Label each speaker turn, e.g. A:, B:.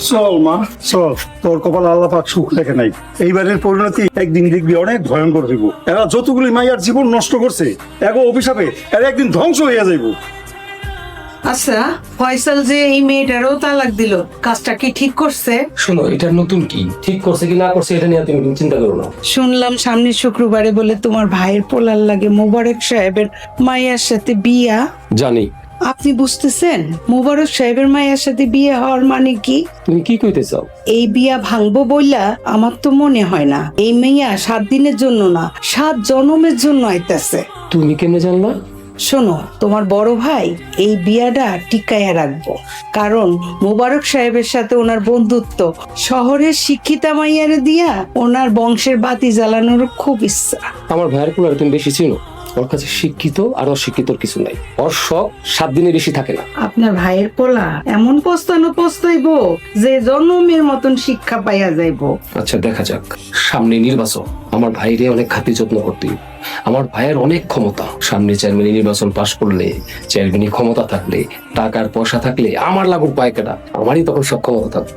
A: চল মা চল, তোর কপাল আল্লাহ পাক সুখ লেখে নাই। এইবারের পরিণতি একদিন দেখবি অনেক ভয়ঙ্কর হইব। এরা যতগুলি মাইয়ার জীবন নষ্ট করছে, এগো অভিশাপে এরা একদিন ধ্বংস হইয়া যাইব।
B: আচ্ছা, ফয়সাল যে এই মেয়েটারও তালাক দিল, কাজটা কি ঠিক করছে?
C: শোনো, এটা নতুন কি ঠিক করছে কি না করছে এটা নিয়ে তুমি চিন্তা করো না।
B: শুনলাম সামনের শুক্রবারে বলে তোমার ভাইয়ের পোলার লাগে মোবারক সাহেবের মায়ের সাথে বিয়া।
C: জানি।
B: আপনি বুঝতেছেন মোবারক সাহেবের মায়ের সাথে বিয়ে হওয়ার মানে কি?
C: তুমি কি কইতে চাও?
B: এই বিয়া ভাঙবো বইলা আমার তো মনে হয় না। এই মেয়া 7 দিনের জন্য না, 7 জন্মের জন্য আইতাছে।
C: তুমি কেমনে জানলা?
B: শোনো, তোমার বড় ভাই এই বিয়াটা টিকাইয়া রাখবো, কারণ মোবারক সাহেবের সাথে ওনার বন্ধুত্ব। শহরের শিক্ষিতা মাইয়ারে দিয়া ওনার বংশের বাতি জ্বালানোর খুব ইচ্ছা।
C: আমার ভাইয়ের পোলার তুমি বেশি চিনো। ওর কাছে শিক্ষিত আর অশিক্ষিতর কিছু নাই। ওর শখ 7 দিনে বেশি থাকে না।
B: আপনার ভাইয়ের পোলা এমন পস্তাইব যে জন্মের মতন শিক্ষা পাইয়া যাইবো।
C: আচ্ছা, দেখা যাক। সামনে নির্বাচন, আমার ভাইরে অনেক খাতির যত্ন করতে হবে। আমার ভাইয়ের অনেক ক্ষমতা। সামনে চেয়ারম্যান নির্বাচন পাশ করলে, চেয়ারম্যানের ক্ষমতা থাকলে, টাকার পয়সা থাকলে আমার লাগুর পায় কেনা, আমারই তখন সব ক্ষমতা থাকবে।